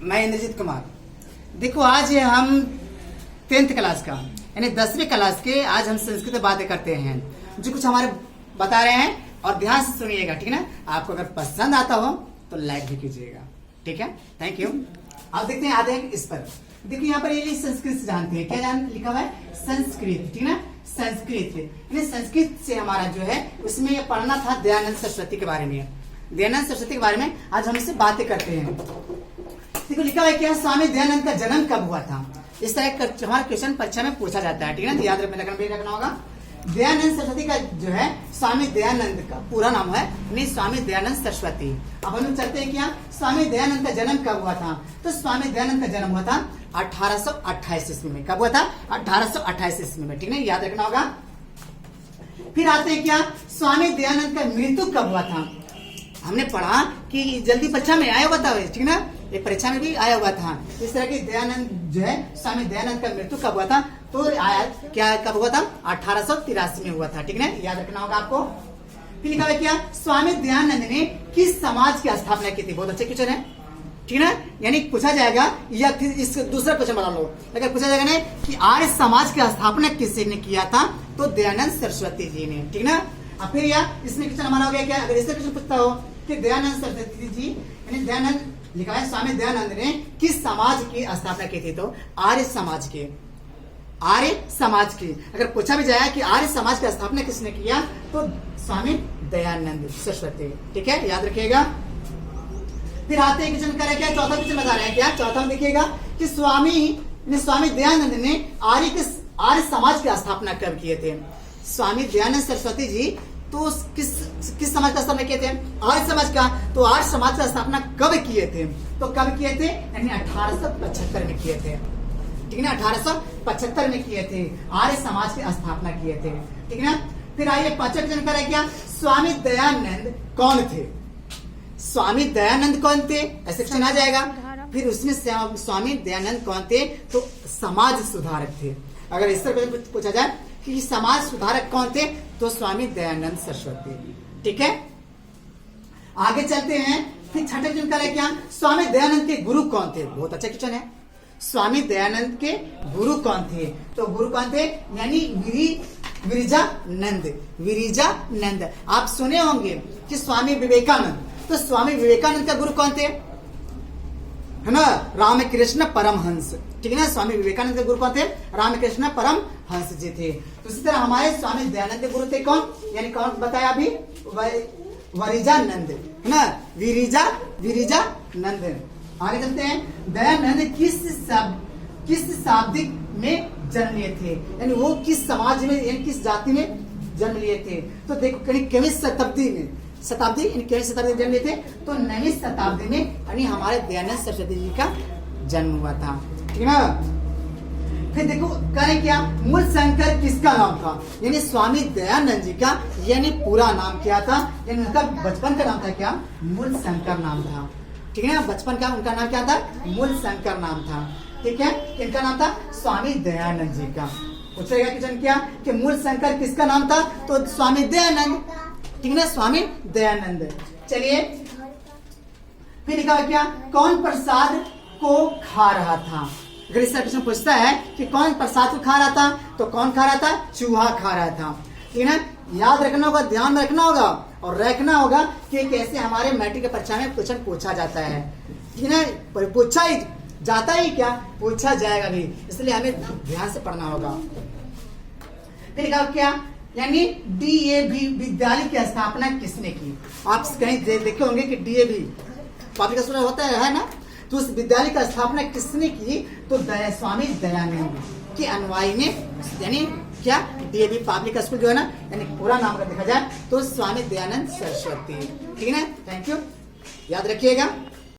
मैं इंद्रजीत कुमार। देखो आज हम 10th क्लास का यानी 10वीं क्लास के आज हम संस्कृत में बातें करते हैं, जो कुछ हमारे बता रहे हैं और ध्यान से सुनिएगा, ठीक है ना। आपको अगर पसंद आता हो तो लाइक भी कीजिएगा, ठीक है। Thank you. अब देखते हैं, आते हैं इस पर। देखिए यहाँ पर ये संस्कृत से जानते हैं, क्या लिखा हुआ है? संस्कृत, ठीक है ना। संस्कृत यानी संस्कृत से हमारा जो है उसमें पढ़ना था दयानंद सरस्वती के बारे में। दयानंद सरस्वती के बारे में आज हम इससे बातें करते हैं। देखो लिखा है क्या, स्वामी दयानंद का जन्म कब हुआ था? इस तरह का हमारा क्वेश्चन परीक्षा में पूछा जाता है, ठीक है ना। याद रखना होगा। दयानंद सरस्वती का जो है स्वामी दयानंद का पूरा नाम है नहीं, स्वामी दयानंद सरस्वती। अब हम लोग चलते हैं क्या, स्वामी दयानंद का जन्म कब हुआ था? तो स्वामी दयानंद का जन्म हुआ था 1828 ईस्वी में। कब हुआ था? 1828 ईस्वी में, ठीक है, याद रखना होगा। फिर आते हैं क्या, स्वामी दयानंद का मृत्यु कब हुआ था? हमने पढ़ा कि जल्दी परीक्षा में आया हुआ था, ठीक ना, ये परीक्षा में भी आया हुआ था। इस तरह की दयानंद जो है स्वामी दयानंद का मृत्यु कब हुआ था? तो आया क्या, कब हुआ था? 1883 में हुआ था, ठीक है, याद रखना होगा आपको। फिर लिखा है क्या, स्वामी दयानंद ने किस समाज की स्थापना की थी? बहुत अच्छे क्वेश्चन है, ठीक है। यानी पूछा जाएगा, या फिर इस दूसरा क्वेश्चन बता लो, अगर पूछा जाएगा ना कि आर्य समाज की स्थापना किसने किया था? तो दयानंद सरस्वती जी ने, ठीक ना। अब फिर या इसमें क्वेश्चन हमारा हो गया क्या, अगर इससे क्वेश्चन पूछता हो कि दयानंद सरस्वती जी यानी दयानंद लिखा है स्वामी दयानंद ने किस समाज की स्थापना की थी? तो आर्य समाज के, आर्य समाज की। अगर पूछा भी जाए कि आर्य समाज की स्थापना किसने किया, तो स्वामी दयानंद सरस्वती, ठीक है, याद रखिएगा। फिर आते हैं क्वेश्चन करें क्या, चौथा क्वेश्चन बता रहे हैं क्या, चौथा में देखिएगा कि स्वामी दयानंद ने आर्य समाज की स्थापना कब किए थे? स्वामी दयानंद सरस्वती जी तो किस समाज का स्थापना किए थे? आर्य समाज का। तो आर्य समाज का स्थापना कब किए थे? तो कब किए थे? यानी 1875 में किए थे, ठीक है ना। 1875 में किए थे, आर्य समाज की स्थापना किए थे, ठीक है ना। फिर आइए पांचवा क्वेश्चन करें क्या, स्वामी दयानंद कौन थे? स्वामी दयानंद कौन थे, ऐसे क्वेश्चन आ जाएगा। फिर उसमें स्वामी दयानंद कौन थे? तो समाज सुधारक थे। अगर इस तरह पूछा जाए कि समाज सुधारक कौन थे, तो स्वामी दयानंद सरस्वती, ठीक है। आगे चलते हैं। फिर छठे क्वेश्चन करें क्या, स्वामी दयानंद के गुरु कौन थे? बहुत अच्छा क्वेश्चन है। स्वामी दयानंद के गुरु कौन थे? तो गुरु कौन थे? यानी विरिजानंद। विरिजानंद आप सुने होंगे कि स्वामी विवेकानंद, तो स्वामी विवेकानंद का गुरु कौन थे? है ना, रामकृष्ण परमहंस, ठीक है ना। स्वामी विवेकानंद के गुरु कौन थे? रामकृष्ण परमहंस जी थे। तो इसी तरह हमारे स्वामी दयानंद के गुरु थे कौन, यानी कौन बताया अभी? वरिजानंद, है ना, विरिजानंद। आगे चलते हैं। दयानंद किस शाब्दिक में जन्म लिए थे? यानी वो किस समाज में यानी किस जाति में जन्म लिए थे? तो देखो कहीं शताब्दी में जन्म लिए थे, तो 9वीं शताब्दी में यानी हमारे दयानंद सरस्वती जी का जन्म हुआ था, ठीक है ना। फिर देखो करें क्या, मूल शंकर किसका नाम था? यानी स्वामी दयानंद जी का यानी पूरा नाम क्या था? यानी उनका बचपन का नाम था क्या? मूल शंकर नाम था, ठीक है ना। बचपन का उनका नाम क्या था? मूल शंकर नाम था, ठीक है। इनका नाम था स्वामी दयानंद जी का। पूछेगा क्वेश्चन क्या कि मूल शंकर किसका नाम था? तो स्वामी दयानंद, ठीक है ना, स्वामी दयानंद। चलिए फिर लिखा है क्या, कौन प्रसाद को खा रहा था? अगर इस तरह क्वेश्चन पूछता है कि कौन प्रसाद को खा रहा था, तो कौन खा रहा था? चूहा खा रहा था, ठीक है ना। याद रखना होगा, ध्यान में रखना होगा और रखना होगा कि कैसे हमारे मैट्रिक की परीक्षा में क्वेश्चन पूछा जाता है, ठीक है ना। पूछा ही जाता ही क्या, पूछा जाएगा भी, इसलिए हमें ध्यान से पढ़ना होगा। फिर लिखा क्या, यानी डीएवी विद्यालय की स्थापना किसने की? आप कहीं देखे होंगे कि डीएवी पब्लिक स्कूल होता है ना, तो उस विद्यालय का स्थापना किसने की? तो स्वामी दयानंद के अनुयायी ने, यानी क्या, डीएवी पब्लिक स्कूल जो है ना, यानी पूरा नाम अगर देखा जाए तो स्वामी दयानंद सरस्वती, ठीक है ना। थैंक यू, याद रखिएगा।